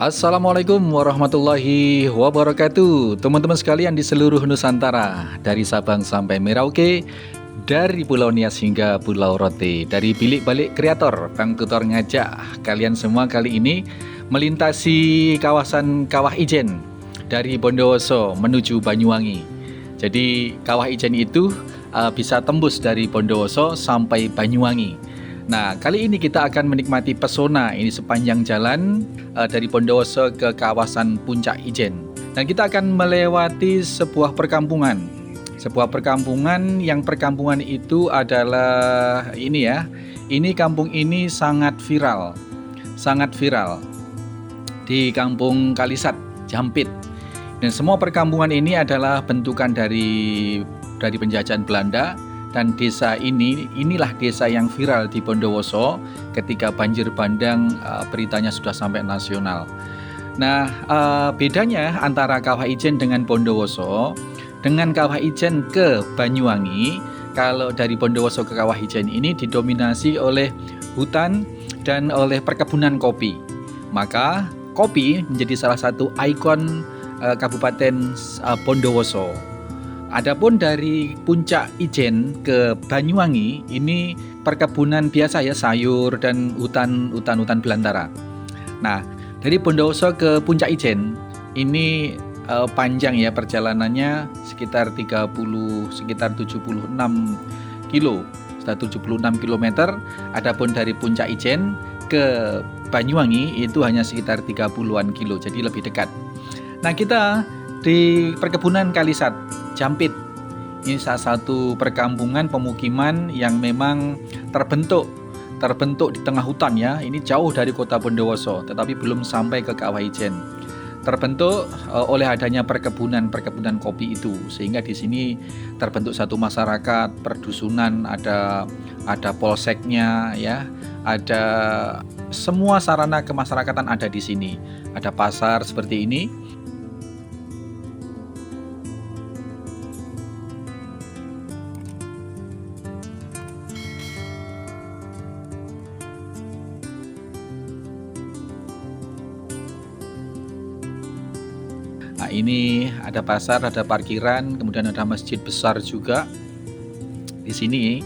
Assalamualaikum warahmatullahi wabarakatuh. Teman-teman sekalian di seluruh Nusantara, dari Sabang sampai Merauke, dari Pulau Nias hingga Pulau Rote, dari bilik balik kreator, Bang Tutor ngajak kalian semua kali ini melintasi kawasan Kawah Ijen dari Bondowoso menuju Banyuwangi. Jadi Kawah Ijen itu bisa tembus dari Bondowoso sampai Banyuwangi. Nah, kali ini kita akan menikmati pesona ini sepanjang jalan dari Bondowoso ke kawasan Puncak Ijen. Dan kita akan melewati sebuah perkampungan. Sebuah perkampungan yang perkampungan itu adalah ini ya. Ini kampung ini sangat viral. Sangat viral. Di Kampung Kalisat, Jampit. Dan semua perkampungan ini adalah bentukan dari penjajahan Belanda. Dan desa inilah desa yang viral di Bondowoso ketika banjir bandang, beritanya sudah sampai nasional. Nah, bedanya antara Kawah Ijen dengan Bondowoso, dengan Kawah Ijen ke Banyuwangi, kalau dari Bondowoso ke Kawah Ijen ini didominasi oleh hutan dan oleh perkebunan kopi. Maka kopi menjadi salah satu ikon Kabupaten Bondowoso. Adapun dari Puncak Ijen ke Banyuwangi ini perkebunan biasa ya, sayur dan hutan belantara. Nah, dari Bondowoso ke Puncak Ijen ini panjang ya perjalanannya sekitar 76 kilo, sekitar 76 km. Adapun dari Puncak Ijen ke Banyuwangi itu hanya sekitar 30-an kilo, jadi lebih dekat. Nah, kita di perkebunan Kalisat, Jampit. Ini salah satu perkampungan pemukiman yang memang terbentuk di tengah hutan ya. Ini jauh dari kota Bondowoso, tetapi belum sampai ke Kawah Ijen. Terbentuk oleh adanya perkebunan kopi itu, sehingga di sini terbentuk satu masyarakat perdusunan, ada polseknya ya, ada semua sarana kemasyarakatan ada di sini. Ada pasar seperti ini. Nah, ini ada pasar, ada parkiran, kemudian ada masjid besar juga. Di sini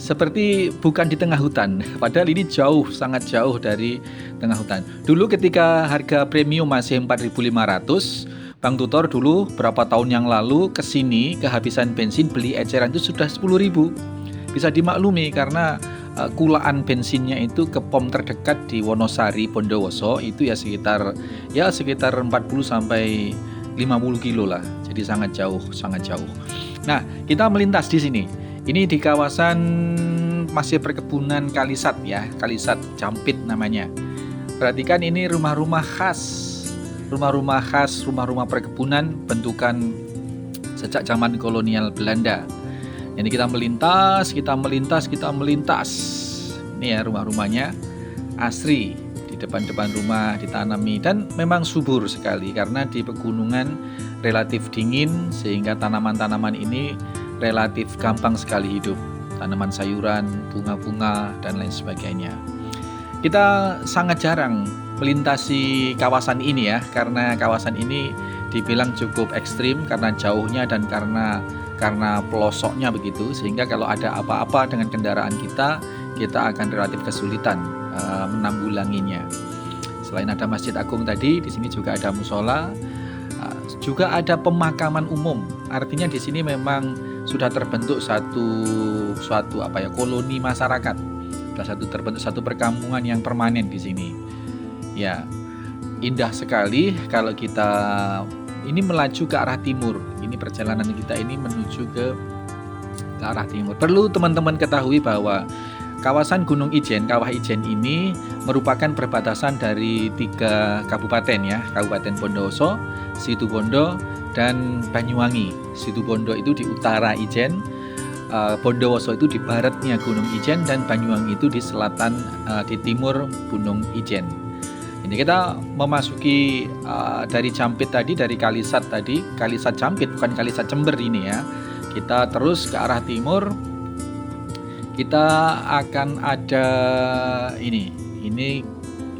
seperti bukan di tengah hutan, padahal ini jauh, sangat jauh dari tengah hutan. Dulu ketika harga premium masih 4.500, Bang Tutor dulu berapa tahun yang lalu ke sini kehabisan bensin, beli eceran itu sudah 10.000. Bisa dimaklumi karena kulaan bensinnya itu ke pom terdekat di Wonosari, Bondowoso itu ya sekitar 40 sampai 50 kilo lah. Jadi sangat jauh. Nah, kita melintas di sini. Ini di kawasan masih perkebunan Kalisat ya, Kalisat Jampit namanya. Perhatikan ini rumah-rumah perkebunan bentukan sejak zaman kolonial Belanda. Ini kita melintas. Ini ya rumah-rumahnya asri, di depan rumah ditanami dan memang subur sekali karena di pegunungan relatif dingin sehingga tanaman-tanaman ini relatif gampang sekali hidup. Tanaman sayuran, bunga-bunga dan lain sebagainya. Kita sangat jarang melintasi kawasan ini ya, karena kawasan ini dibilang cukup ekstrim karena jauhnya dan karena pelosoknya begitu, sehingga kalau ada apa-apa dengan kendaraan kita akan relatif kesulitan menanggulanginya. Selain ada Masjid Agung tadi, di sini juga ada musola, juga ada pemakaman umum. Artinya di sini memang sudah terbentuk koloni masyarakat. Terbentuk satu perkampungan yang permanen di sini. Ya, indah sekali kalau kita ini melaju ke arah timur. Ini perjalanan kita ini menuju ke arah timur. Perlu teman-teman ketahui bahwa kawasan Gunung Ijen, Kawah Ijen ini merupakan perbatasan dari 3 kabupaten ya. Kabupaten Bondowoso, Situbondo, dan Banyuwangi. Situbondo itu di utara Ijen, Bondowoso itu di baratnya Gunung Ijen, dan Banyuwangi itu di selatan, di timur Gunung Ijen. Ini kita memasuki dari Jampit tadi, dari Kalisat tadi, Kalisat Jampit bukan Kalisat Jember ini ya. Kita terus ke arah timur. Kita akan ada ini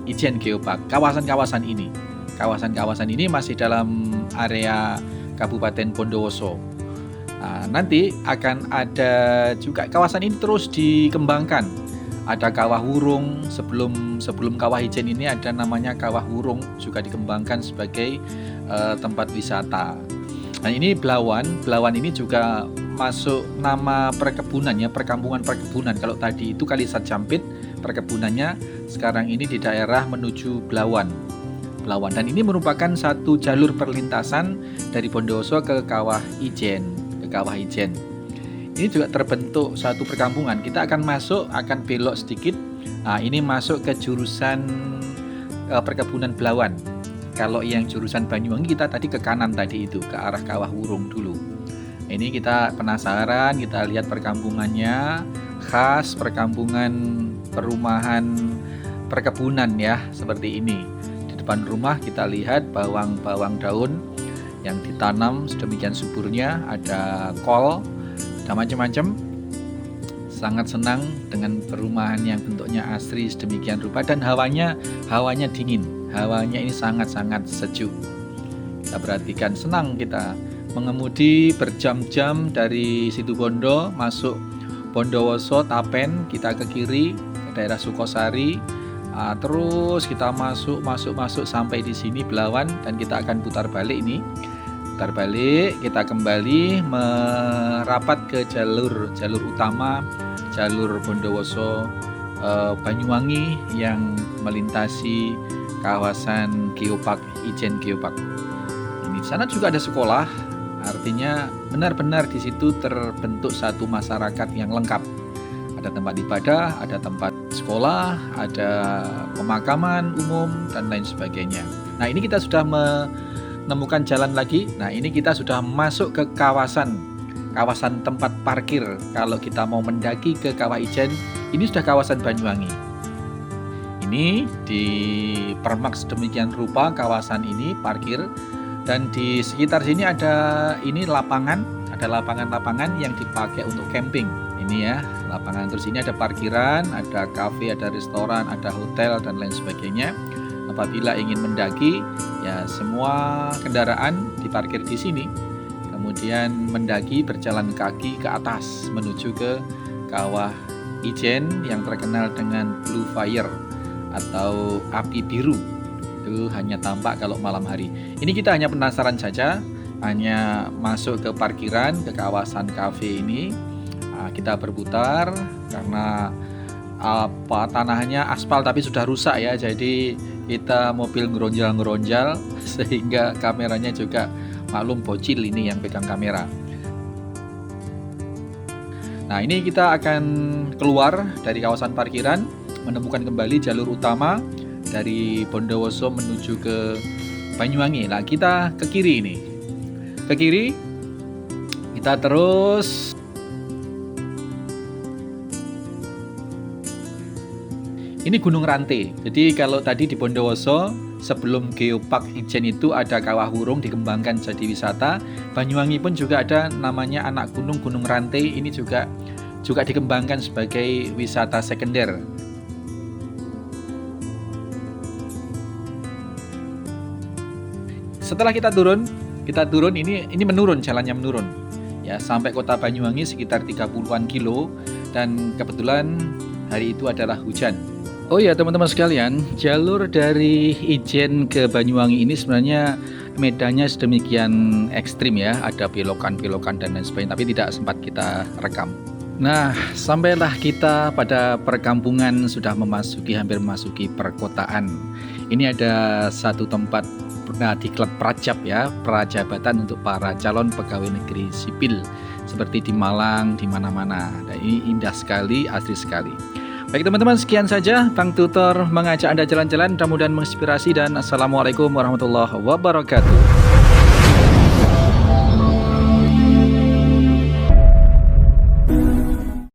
Ijen Geopark. Kawasan-kawasan ini masih dalam area Kabupaten Bondowoso. Nah, nanti akan ada juga kawasan ini terus dikembangkan. Ada Kawah Wurung, sebelum Kawah Ijen ini ada namanya Kawah Wurung, juga dikembangkan sebagai tempat wisata. Nah, ini Blawan ini juga masuk nama perkebunan ya, perkampungan perkebunan. Kalau tadi itu Kalisat Jampit, perkebunannya sekarang ini di daerah menuju Blawan. Dan ini merupakan satu jalur perlintasan dari Bondowoso ke Kawah Ijen. Ini juga terbentuk satu perkampungan. Kita akan belok sedikit. Nah, ini masuk ke jurusan perkebunan Blawan. Kalau yang jurusan Banyuwangi kita tadi ke kanan tadi itu, ke arah Kawah Wurung dulu. Ini kita penasaran, kita lihat perkampungannya, khas perkampungan perumahan perkebunan ya, seperti ini. Depan rumah kita lihat bawang daun yang ditanam sedemikian suburnya, ada kol, ada macam-macam. Sangat senang dengan perumahan yang bentuknya asri sedemikian rupa, dan hawanya dingin. Hawanya ini sangat-sangat sejuk. Kita perhatikan, senang kita mengemudi berjam-jam dari Situbondo masuk Bondowoso, Tapen, kita ke kiri ke daerah Sukosari. Terus kita masuk sampai di sini Blawan, dan kita akan putar balik, kita kembali merapat ke jalur utama, jalur Bondowoso Banyuwangi yang melintasi kawasan Geopark, Ijen Geopark. Ini di sana juga ada sekolah, artinya benar-benar di situ terbentuk satu masyarakat yang lengkap. Ada tempat ibadah, ada tempat sekolah, ada pemakaman umum, dan lain sebagainya. Nah, ini kita sudah menemukan jalan lagi. Nah, ini kita sudah masuk ke kawasan tempat parkir. Kalau kita mau mendaki ke Kawah Ijen, ini sudah kawasan Banyuwangi. Ini dipermak sedemikian rupa kawasan ini parkir, dan di sekitar sini ada lapangan yang dipakai untuk camping. Ini ya, lapangan. Terus ini ada parkiran, ada kafe, ada restoran, ada hotel, dan lain sebagainya. Apabila ingin mendaki, ya semua kendaraan diparkir di sini. Kemudian mendaki berjalan kaki ke atas menuju ke Kawah Ijen yang terkenal dengan Blue Fire atau api biru. Itu hanya tampak kalau malam hari. Ini kita hanya penasaran saja, hanya masuk ke parkiran, ke kawasan kafe ini. Kita berputar karena tanahnya aspal tapi sudah rusak ya, jadi kita mobil ngeronjal sehingga kameranya juga maklum bocil ini yang pegang kamera. Nah, ini kita akan keluar dari kawasan parkiran, menemukan kembali jalur utama dari Bondowoso menuju ke Banyuwangi. Nah, kita ke kiri ini. Ke kiri kita terus. Ini Gunung Rante. Jadi kalau tadi di Bondowoso sebelum Geopark Ijen itu ada Kawah Wurung dikembangkan jadi wisata. Banyuwangi pun juga ada namanya anak Gunung Rante. Ini juga dikembangkan sebagai wisata sekunder. Setelah kita turun ini menurun, jalannya menurun. Ya, sampai kota Banyuwangi sekitar 30-an kilo, dan kebetulan hari itu adalah hujan. Oh ya teman-teman sekalian, jalur dari Ijen ke Banyuwangi ini sebenarnya medannya sedemikian ekstrim ya, ada belokan-belokan dan lain sebagainya, tapi tidak sempat kita rekam. Nah, sampailah kita pada perkampungan, sudah hampir memasuki perkotaan. Ini ada satu tempat diklat prajab ya, prajabatan untuk para calon pegawai negeri sipil seperti di Malang, di mana-mana. Dan ini indah sekali, asri sekali. Baik teman-teman, sekian saja Bang Tutor mengajak Anda jalan-jalan, mudah-mudahan menginspirasi, dan assalamualaikum warahmatullahi wabarakatuh.